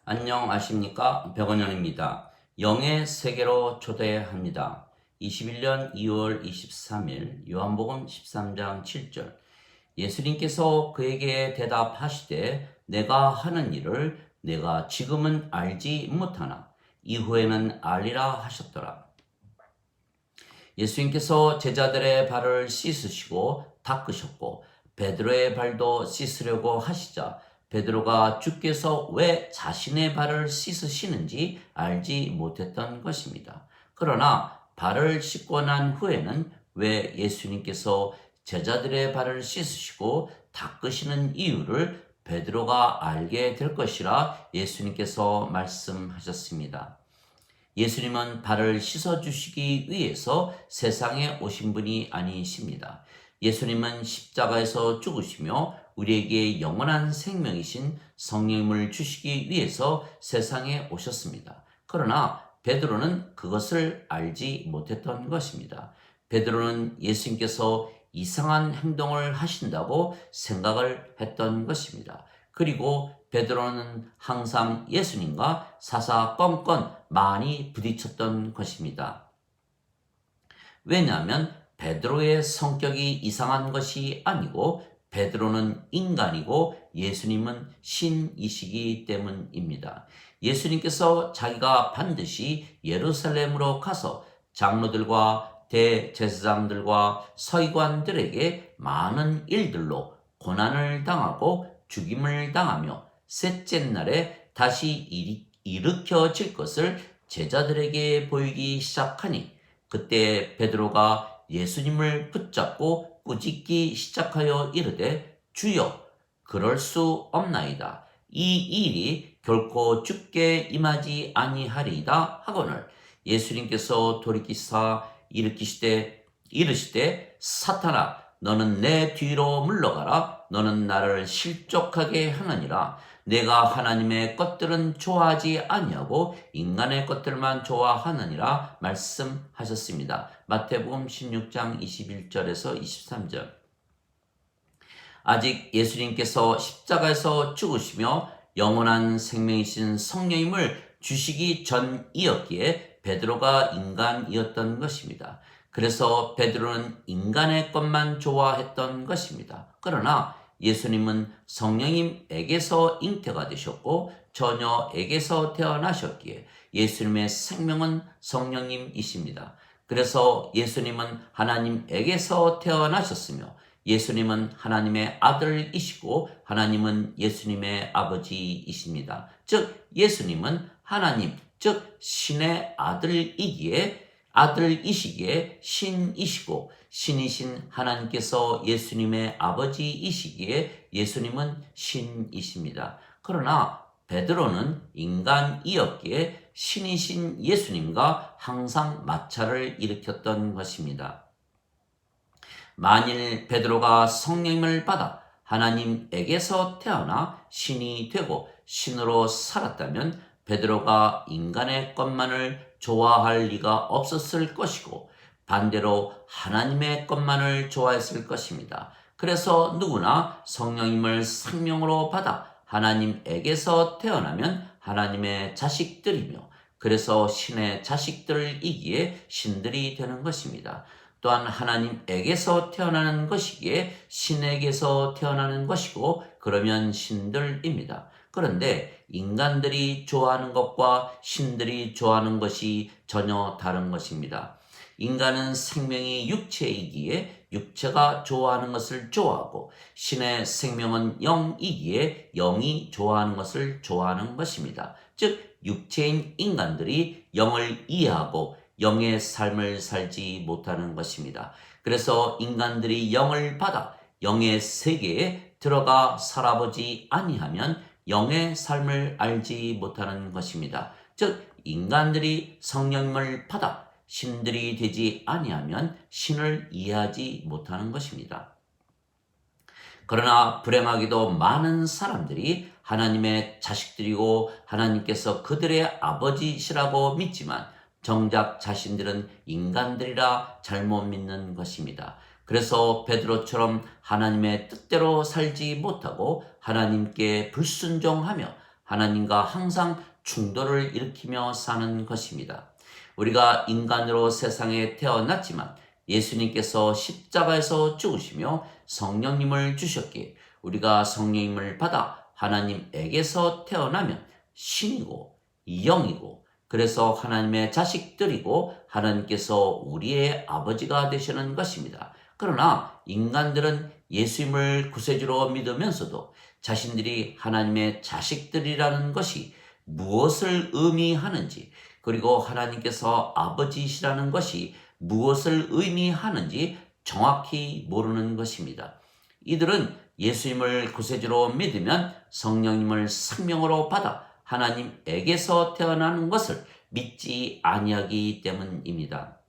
안녕하십니까? 백원영입니다. 영의 세계로 초대합니다. 21년 2월 23일 요한복음 13장 7절 예수님께서 그에게 대답하시되 내가 하는 일을 내가 지금은 알지 못하나 이후에는 알리라 하셨더라. 예수님께서 제자들의 발을 씻으시고 닦으셨고 베드로의 발도 씻으려고 하시자 베드로가 주께서 왜 자신의 발을 씻으시는지 알지 못했던 것입니다. 그러나 발을 씻고 난 후에는 왜 예수님께서 제자들의 발을 씻으시고 닦으시는 이유를 베드로가 알게 될 것이라 예수님께서 말씀하셨습니다. 예수님은 발을 씻어주시기 위해서 세상에 오신 분이 아니십니다. 예수님은 십자가에서 죽으시며 우리에게 영원한 생명이신 성령님을 주시기 위해서 세상에 오셨습니다. 그러나 베드로는 그것을 알지 못했던 것입니다. 베드로는 예수님께서 이상한 행동을 하신다고 생각을 했던 것입니다. 그리고 베드로는 항상 예수님과 사사건건 많이 부딪혔던 것입니다. 왜냐하면 베드로의 성격이 이상한 것이 아니고 베드로는 인간이고 예수님은 신이시기 때문입니다. 예수님께서 자기가 반드시 예루살렘으로 가서 장로들과 대제사장들과 서기관들에게 많은 일들로 고난을 당하고 죽임을 당하며 셋째 날에 다시 일으켜질 것을 제자들에게 보이기 시작하니 그때 베드로가 예수님을 붙잡고 꾸짖기 시작하여 이르되 주여 그럴 수 없나이다. 이 일이 결코 죽게 임하지 아니하리이다 하거늘 예수님께서 돌이키사 이르시되 사탄아 너는 내 뒤로 물러가라. 너는 나를 실족하게 하느니라. 내가 하나님의 것들은 좋아하지 아니하고 인간의 것들만 좋아하느니라 말씀하셨습니다. 마태복음 16장 21절에서 23절. 아직 예수님께서 십자가에서 죽으시며 영원한 생명이신 성령님을 주시기 전이었기에 베드로가 인간이었던 것입니다. 그래서 베드로는 인간의 것만 좋아했던 것입니다. 그러나 예수님은 성령님에게서 잉태가 되셨고 처녀에게서 태어나셨기에 예수님의 생명은 성령님이십니다. 그래서 예수님은 하나님에게서 태어나셨으며 예수님은 하나님의 아들이시고 하나님은 예수님의 아버지이십니다. 즉 예수님은 하나님, 즉 신의 아들이시기에 신이시고 신이신 하나님께서 예수님의 아버지이시기에 예수님은 신이십니다. 그러나 베드로는 인간이었기에 신이신 예수님과 항상 마찰을 일으켰던 것입니다. 만일 베드로가 성령님을 받아 하나님에게서 태어나 신이 되고 신으로 살았다면 베드로가 인간의 것만을 좋아할 리가 없었을 것이고 반대로 하나님의 것만을 좋아했을 것입니다. 그래서 누구나 성령님을 생명으로 받아 하나님에게서 태어나면 하나님의 자식들이며 그래서 신의 자식들이기에 신들이 되는 것입니다. 또한 하나님에게서 태어나는 것이기에 신에게서 태어나는 것이고 그러면 신들입니다. 그런데 인간들이 좋아하는 것과 신들이 좋아하는 것이 전혀 다른 것입니다. 인간은 생명이 육체이기에 육체가 좋아하는 것을 좋아하고 신의 생명은 영이기에 영이 좋아하는 것을 좋아하는 것입니다. 즉 육체인 인간들이 영을 이해하고 영의 삶을 살지 못하는 것입니다. 그래서 인간들이 영을 받아 영의 세계에 들어가 살아보지 아니하면 영의 삶을 알지 못하는 것입니다. 즉 인간들이 성령을 받아 신들이 되지 아니하면 신을 이해하지 못하는 것입니다. 그러나 불행하게도 많은 사람들이 하나님의 자식들이고 하나님께서 그들의 아버지시라고 믿지만 정작 자신들은 인간들이라 잘못 믿는 것입니다. 그래서 베드로처럼 하나님의 뜻대로 살지 못하고 하나님께 불순종하며 하나님과 항상 충돌을 일으키며 사는 것입니다. 우리가 인간으로 세상에 태어났지만 예수님께서 십자가에서 죽으시며 성령님을 주셨기에 우리가 성령님을 받아 하나님에게서 태어나면 신이고 영이고 그래서 하나님의 자식들이고 하나님께서 우리의 아버지가 되시는 것입니다. 그러나 인간들은 예수님을 구세주로 믿으면서도 자신들이 하나님의 자식들이라는 것이 무엇을 의미하는지 그리고 하나님께서 아버지시라는 것이 무엇을 의미하는지 정확히 모르는 것입니다. 이들은 예수님을 구세주로 믿으면 성령님을 생명으로 받아 하나님에게서 태어나는 것을 믿지 아니하기 때문입니다.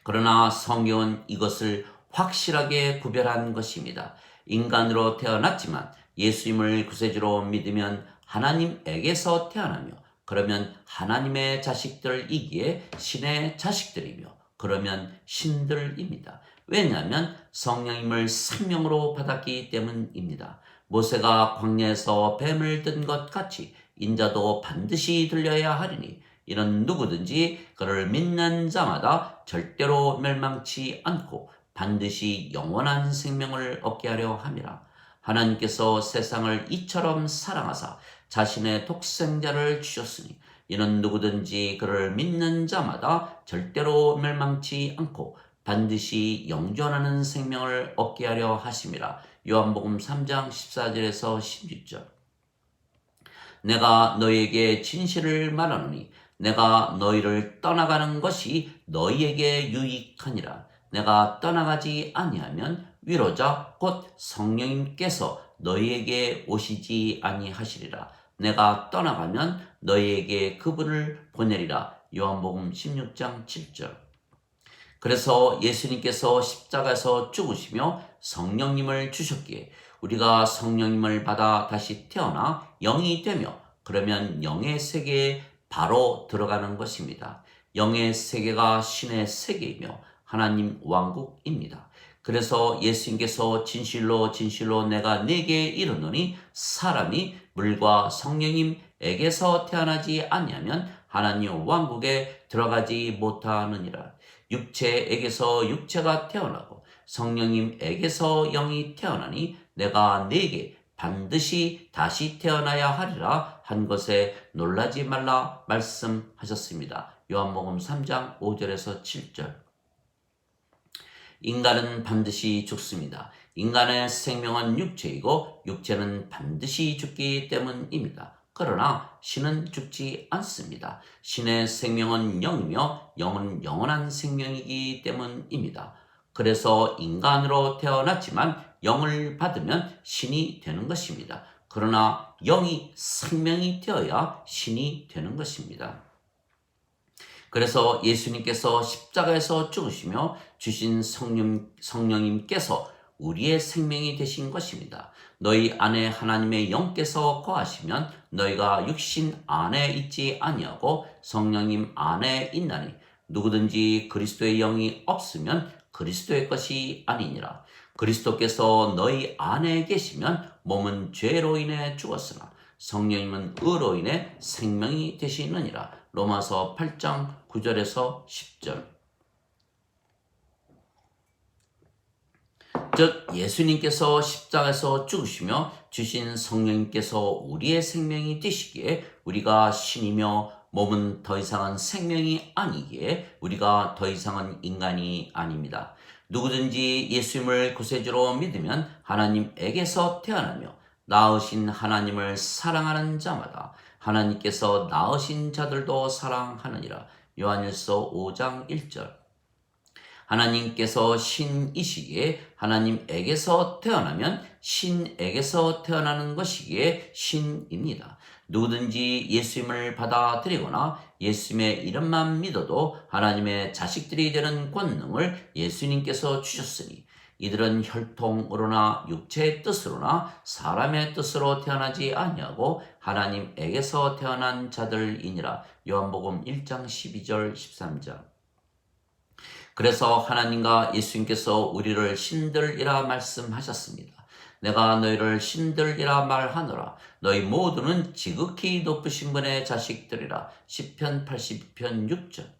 그러나 성경은 이것을 확실하게 구별한 것입니다. 인간으로 태어났지만 예수님을 구세주로 믿으면 하나님에게서 태어나며 그러면 하나님의 자식들이기에 신의 자식들이며 그러면 신들입니다. 왜냐하면 성령님을 생명으로 받았기 때문입니다. 모세가 광야에서 뱀을 든 것 같이 인자도 반드시 들려야 하리니 이는 누구든지 그를 믿는 자마다 절대로 멸망치 않고 반드시 영원한 생명을 얻게 하려 함이라. 하나님께서 세상을 이처럼 사랑하사 자신의 독생자를 주셨으니 이는 누구든지 그를 믿는 자마다 절대로 멸망치 않고 반드시 영존하는 생명을 얻게 하려 하심이라. 요한복음 3장 14절에서 16절. 내가 너희에게 진실을 말하노니 내가 너희를 떠나가는 것이 너희에게 유익하니라. 내가 떠나가지 아니하면 위로자 곧 성령님께서 너희에게 오시지 아니하시리라. 내가 떠나가면 너희에게 그분을 보내리라. 요한복음 16장 7절. 그래서 예수님께서 십자가에서 죽으시며 성령님을 주셨기에 우리가 성령님을 받아 다시 태어나 영이 되며 그러면 영의 세계에 바로 들어가는 것입니다. 영의 세계가 신의 세계이며 하나님 왕국입니다. 그래서 예수님께서 진실로 진실로 내가 네게 이르노니 사람이 물과 성령님에게서 태어나지 아니하면 하나님 왕국에 들어가지 못하느니라. 육체에게서 육체가 태어나고 성령님에게서 영이 태어나니 내가 네게 반드시 다시 태어나야 하리라 한 것에 놀라지 말라 말씀하셨습니다. 요한복음 3장 5절에서 7절. 인간은 반드시 죽습니다. 인간의 생명은 육체이고 육체는 반드시 죽기 때문입니다. 그러나 신은 죽지 않습니다. 신의 생명은 영이며 영은 영원한 생명이기 때문입니다. 그래서 인간으로 태어났지만 영을 받으면 신이 되는 것입니다. 그러나 영이 생명이 되어야 신이 되는 것입니다. 그래서 예수님께서 십자가에서 죽으시며 주신 성령님께서 우리의 생명이 되신 것입니다. 너희 안에 하나님의 영께서 거하시면 너희가 육신 안에 있지 아니하고 성령님 안에 있나니 누구든지 그리스도의 영이 없으면 그리스도의 것이 아니니라. 그리스도께서 너희 안에 계시면 몸은 죄로 인해 죽었으나 성령님은 의로 인해 생명이 되시느니라. 로마서 8장 9절에서 10절. 즉 예수님께서 십자가에서 죽으시며 주신 성령님께서 우리의 생명이 되시기에 우리가 신이며 몸은 더 이상은 생명이 아니기에 우리가 더 이상은 인간이 아닙니다. 누구든지 예수님을 구세주로 믿으면 하나님에게서 태어나며 낳으신 하나님을 사랑하는 자마다 하나님께서 낳으신 자들도 사랑하느니라. 요한일서 5장 1절. 하나님께서 신이시기에 하나님에게서 태어나면 신에게서 태어나는 것이기에 신입니다. 누구든지 예수님을 받아들이거나 예수님의 이름만 믿어도 하나님의 자식들이 되는 권능을 예수님께서 주셨으니 이들은 혈통으로나 육체의 뜻으로나 사람의 뜻으로 태어나지 아니하고 하나님에게서 태어난 자들이니라. 요한복음 1장 12절 13절. 그래서 하나님과 예수님께서 우리를 신들이라 말씀하셨습니다. 내가 너희를 신들이라 말하노라. 너희 모두는 지극히 높으신 분의 자식들이라. 시편 80편 6절.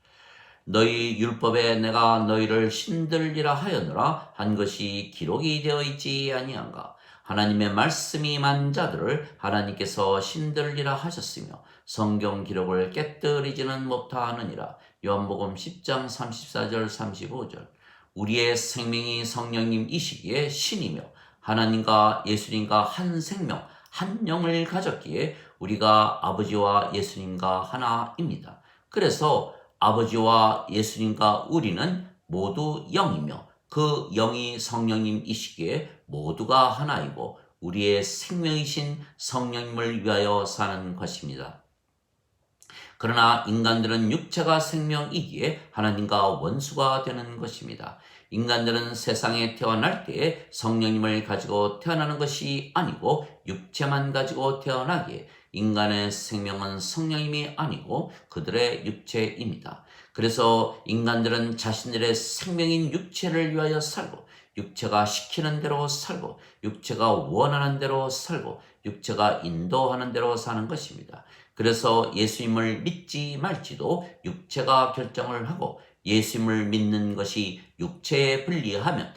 너희 율법에 내가 너희를 신들리라 하였노라 한 것이 기록이 되어 있지 아니한가. 하나님의 말씀이 임한 자들을 하나님께서 신들리라 하셨으며 성경 기록을 깨뜨리지는 못하느니라. 요한복음 10장 34절 35절. 우리의 생명이 성령님이시기에 신이며 하나님과 예수님과 한 생명 한 영을 가졌기에 우리가 아버지와 예수님과 하나입니다. 그래서 아버지와 예수님과 우리는 모두 영이며 그 영이 성령님이시기에 모두가 하나이고 우리의 생명이신 성령님을 위하여 사는 것입니다. 그러나 인간들은 육체가 생명이기에 하나님과 원수가 되는 것입니다. 인간들은 세상에 태어날 때에 성령님을 가지고 태어나는 것이 아니고 육체만 가지고 태어나기에 인간의 생명은 성령님이 아니고 그들의 육체입니다. 그래서 인간들은 자신들의 생명인 육체를 위하여 살고 육체가 시키는 대로 살고 육체가 원하는 대로 살고 육체가 인도하는 대로 사는 것입니다. 그래서 예수님을 믿지 말지도 육체가 결정을 하고 예수님을 믿는 것이 육체에 불리하면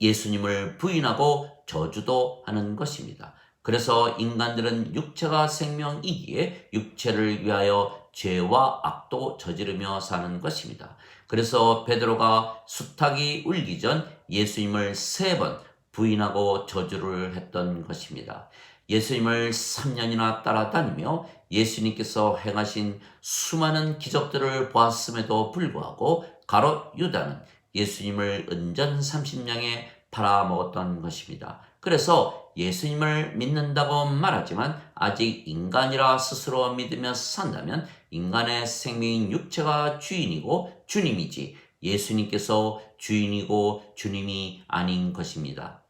예수님을 부인하고 저주도 하는 것입니다. 그래서 인간들은 육체가 생명이기에 육체를 위하여 죄와 악도 저지르며 사는 것입니다. 그래서 베드로가 수탉이 울기 전 예수님을 3번 부인하고 저주를 했던 것입니다. 예수님을 3년이나 따라다니며 예수님께서 행하신 수많은 기적들을 보았음에도 불구하고 가롯 유다는 예수님을 은전 30냥에 팔아먹었던 것입니다. 그래서 예수님을 믿는다고 말하지만 아직 인간이라 스스로 믿으며 산다면 인간의 생명인 육체가 주인이고 주님이지 예수님께서 주인이고 주님이 아닌 것입니다.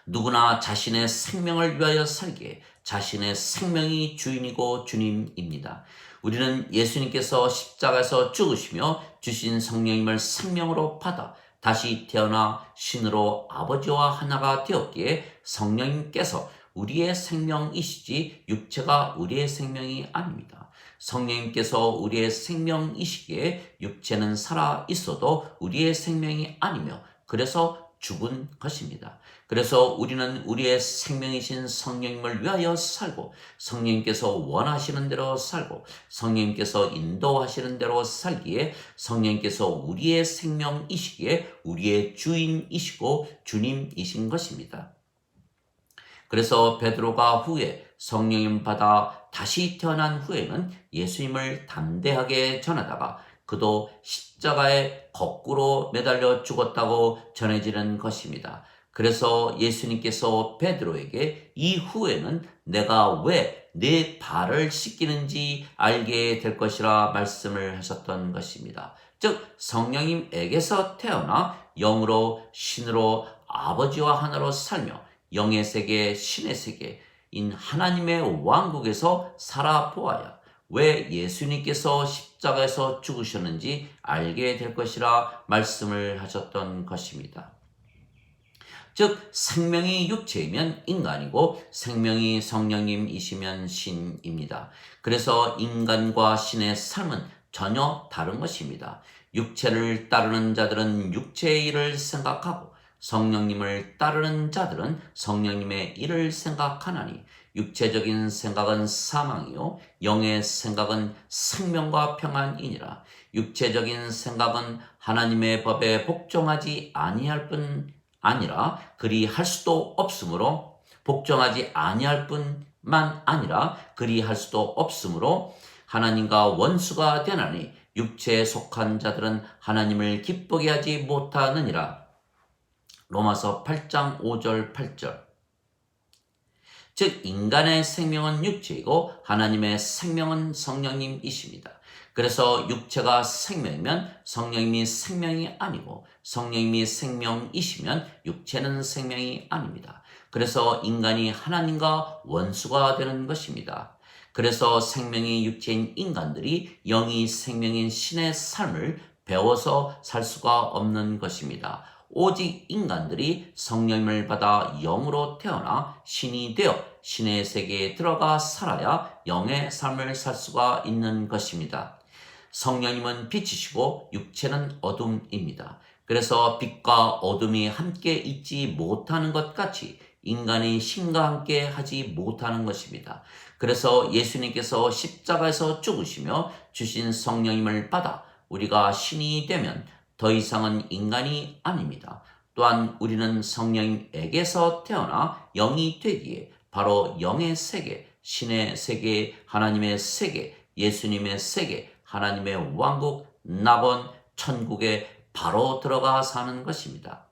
누구나 자신의 생명을 위하여 살기에 자신의 생명이 주인이고 주님입니다. 우리는 예수님께서 십자가에서 죽으시며 주신 성령님을 생명으로 받아 다시 태어나 신으로 아버지와 하나가 되었기에 성령님께서 우리의 생명이시지 육체가 우리의 생명이 아닙니다. 성령님께서 우리의 생명이시기에 육체는 살아 있어도 우리의 생명이 아니며 그래서 죽은 것입니다. 그래서 우리는 우리의 생명이신 성령님을 위하여 살고 성령님께서 원하시는 대로 살고 성령님께서 인도하시는 대로 살기에 성령님께서 우리의 생명이시기에 우리의 주인이시고 주님이신 것입니다. 그래서 베드로가 후에 성령님 받아 다시 태어난 후에는 예수님을 담대하게 전하다가 그도 십자가에 거꾸로 매달려 죽었다고 전해지는 것입니다. 그래서 예수님께서 베드로에게 이후에는 내가 왜 네 발을 씻기는지 알게 될 것이라 말씀을 하셨던 것입니다. 즉 성령님에게서 태어나 영으로 신으로 아버지와 하나로 살며 영의 세계 신의 세계인 하나님의 왕국에서 살아보아야 왜 예수님께서 십자가에서 죽으셨는지 알게 될 것이라 말씀을 하셨던 것입니다. 즉 생명이 육체이면 인간이고 생명이 성령님이시면 신입니다. 그래서 인간과 신의 삶은 전혀 다른 것입니다. 육체를 따르는 자들은 육체의 일을 생각하고 성령님을 따르는 자들은 성령님의 일을 생각하나니 육체적인 생각은 사망이요 영의 생각은 생명과 평안이니라. 육체적인 생각은 하나님의 법에 복종하지 아니할 뿐 아니라 그리할 수도 없으므로 복종하지 아니할 뿐만 아니라 그리할 수도 없으므로 하나님과 원수가 되나니 육체에 속한 자들은 하나님을 기쁘게 하지 못하느니라. 로마서 8장 5절 8절. 즉 인간의 생명은 육체이고 하나님의 생명은 성령님이십니다. 그래서 육체가 생명이면 성령님이 생명이 아니고 성령님이 생명이시면 육체는 생명이 아닙니다. 그래서 인간이 하나님과 원수가 되는 것입니다. 그래서 생명이 육체인 인간들이 영이 생명인 신의 삶을 배워서 살 수가 없는 것입니다. 오직 인간들이 성령님을 받아 영으로 태어나 신이 되어 신의 세계에 들어가 살아야 영의 삶을 살 수가 있는 것입니다. 성령님은 빛이시고 육체는 어둠입니다. 그래서 빛과 어둠이 함께 있지 못하는 것 같이 인간이 신과 함께 하지 못하는 것입니다. 그래서 예수님께서 십자가에서 죽으시며 주신 성령님을 받아 우리가 신이 되면 더 이상은 인간이 아닙니다. 또한 우리는 성령님에게서 태어나 영이 되기에 바로 영의 세계, 신의 세계, 하나님의 세계, 예수님의 세계, 하나님의 왕국, 낙원, 천국에 바로 들어가 사는 것입니다.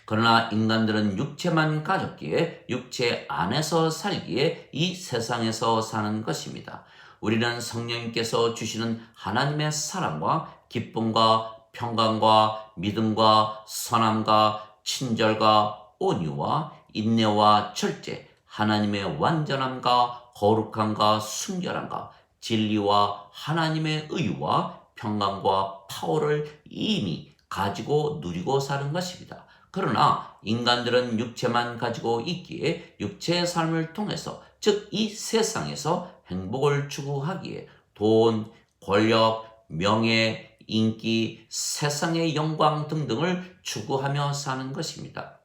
그러나 인간들은 육체만 가졌기에 육체 안에서 살기에 이 세상에서 사는 것입니다. 우리는 성령님께서 주시는 하나님의 사랑과 기쁨과 평강과 믿음과 선함과 친절과 온유와 인내와 절제, 하나님의 완전함과 거룩함과 순결함과 진리와 하나님의 의와 평강과 파워를 이미 가지고 누리고 사는 것입니다. 그러나 인간들은 육체만 가지고 있기에 육체의 삶을 통해서 즉 이 세상에서 행복을 추구하기에 돈, 권력, 명예, 인기, 세상의 영광 등등을 추구하며 사는 것입니다.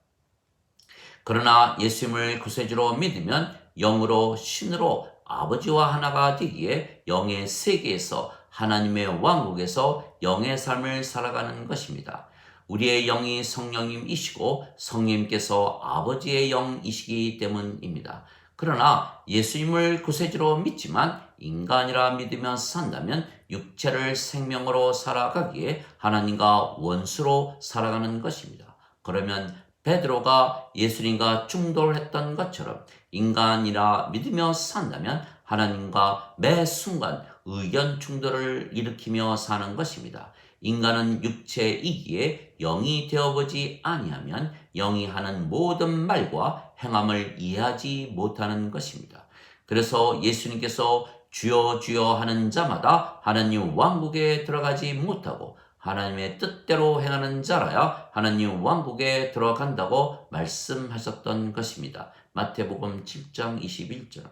그러나 예수님을 구세주로 믿으면 영으로 신으로 아버지와 하나가 되기에 영의 세계에서 하나님의 왕국에서 영의 삶을 살아가는 것입니다. 우리의 영이 성령님이시고 성령님께서 아버지의 영이시기 때문입니다. 그러나 예수님을 구세주로 믿지만 인간이라 믿으며 산다면 육체를 생명으로 살아가기에 하나님과 원수로 살아가는 것입니다. 그러면 베드로가 예수님과 충돌했던 것처럼 인간이라 믿으며 산다면 하나님과 매 순간 의견 충돌을 일으키며 사는 것입니다. 인간은 육체이기에 영이 되어보지 아니하면 영이 하는 모든 말과 행함을 이해하지 못하는 것입니다. 그래서 예수님께서 주여 주여 하는 자마다 하나님 왕국에 들어가지 못하고 하나님의 뜻대로 행하는 자라야 하나님 왕국에 들어간다고 말씀하셨던 것입니다. 마태복음 7장 21절.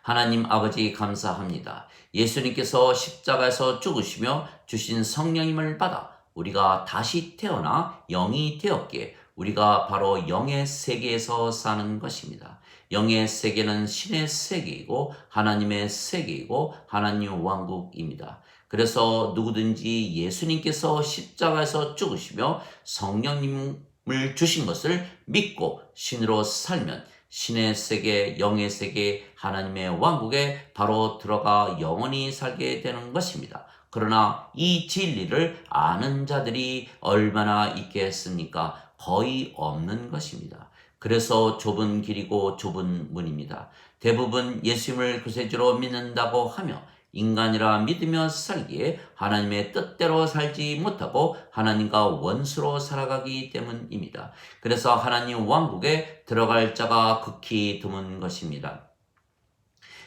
하나님 아버지 감사합니다. 예수님께서 십자가에서 죽으시며 주신 성령님을 받아 우리가 다시 태어나 영이 되었기에 우리가 바로 영의 세계에서 사는 것입니다. 영의 세계는 신의 세계이고 하나님의 세계이고 하나님 왕국입니다. 그래서 누구든지 예수님께서 십자가에서 죽으시며 성령님을 주신 것을 믿고 신으로 살면 신의 세계, 영의 세계, 하나님의 왕국에 바로 들어가 영원히 살게 되는 것입니다. 그러나 이 진리를 아는 자들이 얼마나 있겠습니까? 거의 없는 것입니다. 그래서 좁은 길이고 좁은 문입니다. 대부분 예수님을 구세주로 믿는다고 하며 인간이라 믿으며 살기에 하나님의 뜻대로 살지 못하고 하나님과 원수로 살아가기 때문입니다. 그래서 하나님 왕국에 들어갈 자가 극히 드문 것입니다.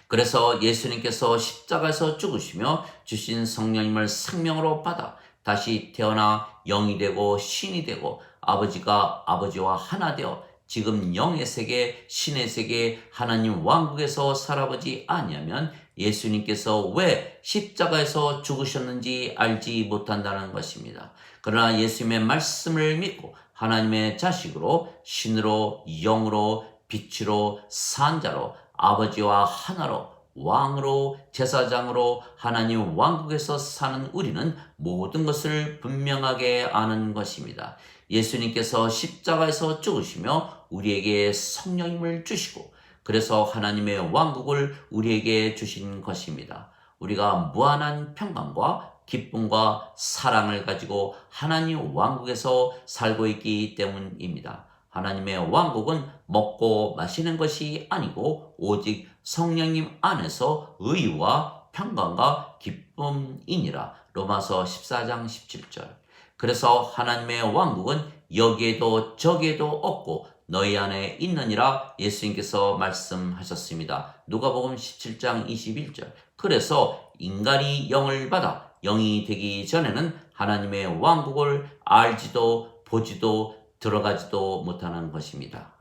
그래서 예수님께서 십자가에서 죽으시며 주신 성령님을 생명으로 받아 다시 태어나 영이 되고 신이 되고 아버지가 아버지와 하나 되어 지금 영의 세계, 신의 세계, 하나님 왕국에서 살아보지 아니하면 예수님께서 왜 십자가에서 죽으셨는지 알지 못한다는 것입니다. 그러나 예수님의 말씀을 믿고 하나님의 자식으로 신으로 영으로 빛으로 산자로 아버지와 하나로 왕으로 제사장으로 하나님 왕국에서 사는 우리는 모든 것을 분명하게 아는 것입니다. 예수님께서 십자가에서 죽으시며 우리에게 성령님을 주시고 그래서 하나님의 왕국을 우리에게 주신 것입니다. 우리가 무한한 평강과 기쁨과 사랑을 가지고 하나님 왕국에서 살고 있기 때문입니다. 하나님의 왕국은 먹고 마시는 것이 아니고 오직 성령님 안에서 의와 평강과 기쁨이니라. 로마서 14장 17절. 그래서 하나님의 왕국은 여기에도 저기에도 없고 너희 안에 있느니라 예수님께서 말씀하셨습니다. 누가복음 17장 21절. 그래서 인간이 영을 받아 영이 되기 전에는 하나님의 왕국을 알지도 보지도 들어가지도 못하는 것입니다.